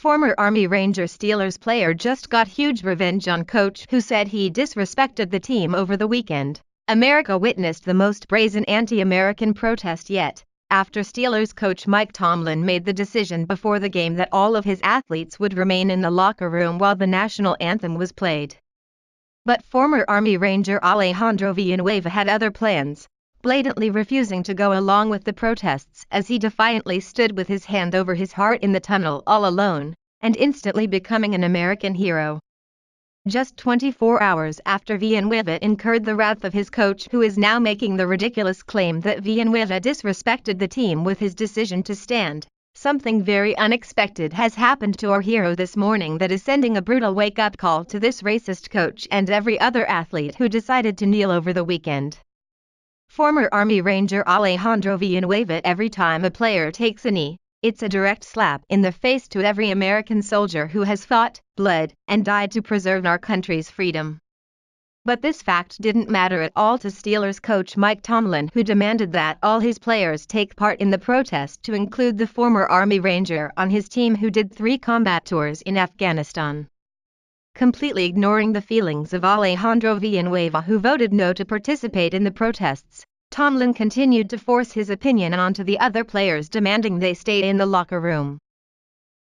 Former Army Ranger Steelers player just got huge revenge on coach who said he disrespected the team over the weekend. America witnessed the most brazen anti-American protest yet, after Steelers coach Mike Tomlin made the decision before the game that all of his athletes would remain in the locker room while the National Anthem was played. But former Army Ranger Alejandro Villanueva had other plans, blatantly refusing to go along with the protests as he defiantly stood with his hand over his heart in the tunnel all alone, and instantly becoming an American hero. Just 24 hours after Villanueva incurred the wrath of his coach, who is now making the ridiculous claim that Villanueva disrespected the team with his decision to stand, something very unexpected has happened to our hero this morning that is sending a brutal wake-up call to this racist coach and every other athlete who decided to kneel over the weekend. Former Army Ranger Alejandro Villanueva: every time a player takes a knee, it's a direct slap in the face to every American soldier who has fought, bled, and died to preserve our country's freedom. But this fact didn't matter at all to Steelers coach Mike Tomlin, who demanded that all his players take part in the protest, to include the former Army Ranger on his team who did 3 combat tours in Afghanistan. Completely ignoring the feelings of Alejandro Villanueva, who voted no to participate in the protests, Tomlin continued to force his opinion onto the other players, demanding they stay in the locker room.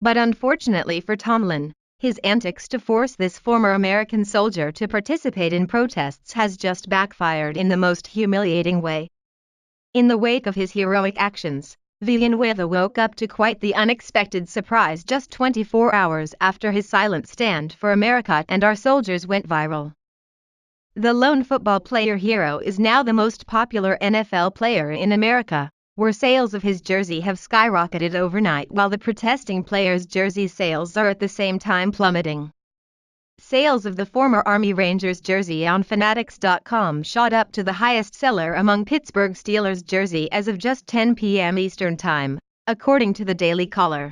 But unfortunately for Tomlin, his antics to force this former American soldier to participate in protests has just backfired in the most humiliating way. In the wake of his heroic actions, Villanueva woke up to quite the unexpected surprise just 24 hours after his silent stand for America and our soldiers went viral. The lone football player hero is now the most popular NFL player in America, where sales of his jersey have skyrocketed overnight while the protesting players' jersey sales are at the same time plummeting. Sales of the former Army Rangers jersey on Fanatics.com shot up to the highest seller among Pittsburgh Steelers jersey as of just 10 p.m. Eastern Time, according to the Daily Caller.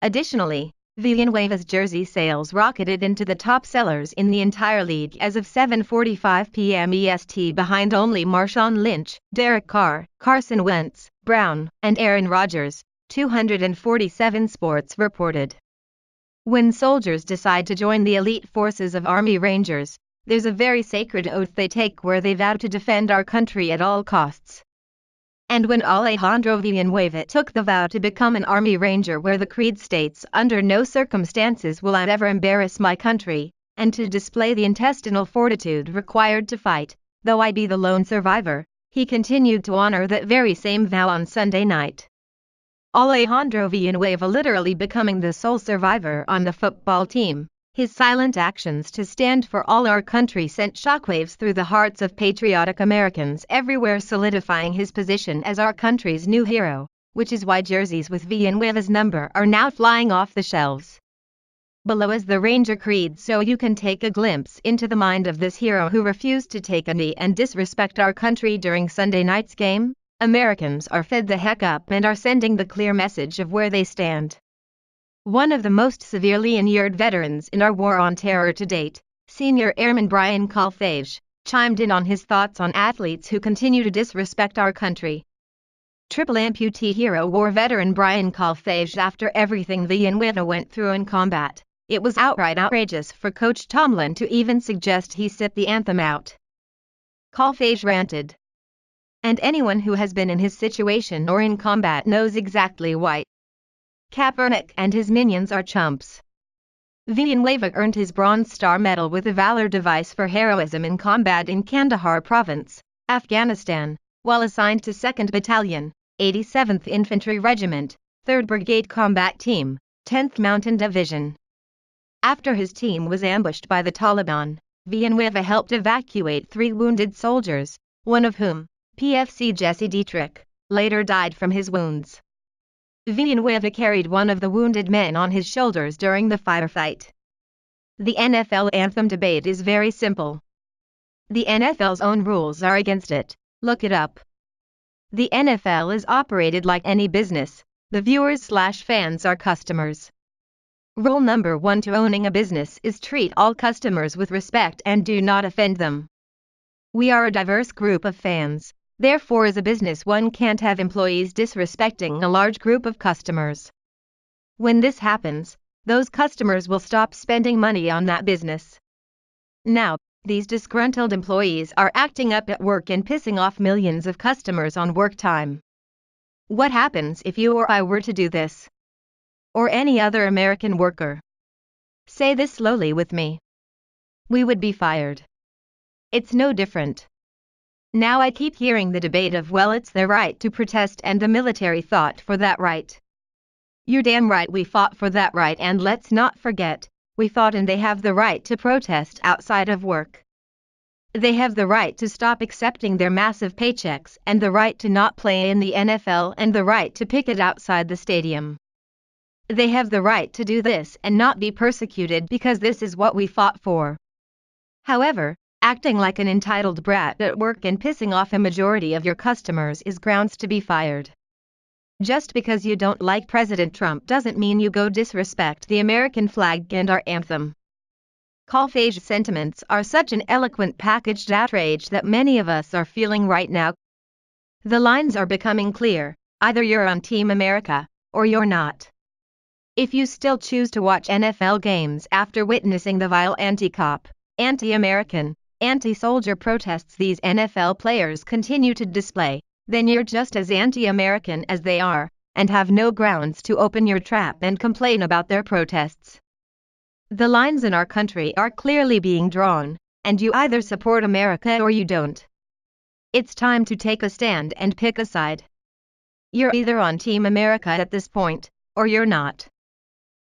Additionally, Villanueva's jersey sales rocketed into the top sellers in the entire league as of 7:45 p.m. EST, behind only Marshawn Lynch, Derek Carr, Carson Wentz, Brown, and Aaron Rodgers, 247 Sports reported. When soldiers decide to join the elite forces of Army Rangers, there's a very sacred oath they take where they vow to defend our country at all costs. And when Alejandro Villanueva took the vow to become an Army Ranger, where the creed states, "Under no circumstances will I ever embarrass my country," and to display the intestinal fortitude required to fight, though I be the lone survivor, he continued to honor that very same vow on Sunday night. Alejandro Villanueva literally becoming the sole survivor on the football team. His silent actions to stand for all our country sent shockwaves through the hearts of patriotic Americans everywhere, solidifying his position as our country's new hero, which is why jerseys with Villanueva's number are now flying off the shelves. Below is the Ranger creed so you can take a glimpse into the mind of this hero who refused to take a knee and disrespect our country during Sunday night's game. Americans are fed the heck up and are sending the clear message of where they stand. One of the most severely injured veterans in our war on terror to date, Senior Airman Brian Colfage, chimed in on his thoughts on athletes who continue to disrespect our country. Triple amputee hero war veteran Brian Colfage: after everything Villanueva went through in combat, it was outright outrageous for Coach Tomlin to even suggest he sit the anthem out. Colfage ranted. And anyone who has been in his situation or in combat knows exactly why. Kaepernick and his minions are chumps. Villanueva earned his Bronze Star Medal with a Valor Device for heroism in combat in Kandahar Province, Afghanistan, while assigned to 2nd Battalion, 87th Infantry Regiment, 3rd Brigade Combat Team, 10th Mountain Division. After his team was ambushed by the Taliban, Villanueva helped evacuate 3 wounded soldiers, one of whom, PFC Jesse Dietrich, later died from his wounds. Villanueva carried one of the wounded men on his shoulders during the firefight. The NFL anthem debate is very simple. The NFL's own rules are against it. Look it up. The NFL is operated like any business. The viewers/fans are customers. Rule number 1 to owning a business is treat all customers with respect and do not offend them. We are a diverse group of fans. Therefore, as a business, one can't have employees disrespecting a large group of customers. When this happens, those customers will stop spending money on that business. Now, these disgruntled employees are acting up at work and pissing off millions of customers on work time. What happens if you or I were to do this? Or any other American worker? Say this slowly with me. We would be fired. It's no different. Now I keep hearing the debate of, well, it's their right to protest and the military fought for that right. You're damn right we fought for that right, and let's not forget, we fought and they have the right to protest outside of work. They have the right to stop accepting their massive paychecks and the right to not play in the NFL and the right to picket outside the stadium. They have the right to do this and not be persecuted because this is what we fought for. However, acting like an entitled brat at work and pissing off a majority of your customers is grounds to be fired. Just because you don't like President Trump doesn't mean you go disrespect the American flag and our anthem. College sentiments are such an eloquent packaged outrage that many of us are feeling right now. The lines are becoming clear, either you're on Team America, or you're not. If you still choose to watch NFL games after witnessing the vile anti-cop, anti-American, anti-soldier protests these NFL players continue to display, then you're just as anti-American as they are, and have no grounds to open your trap and complain about their protests. The lines in our country are clearly being drawn, and you either support America or you don't. It's time to take a stand and pick a side. You're either on Team America at this point, or you're not.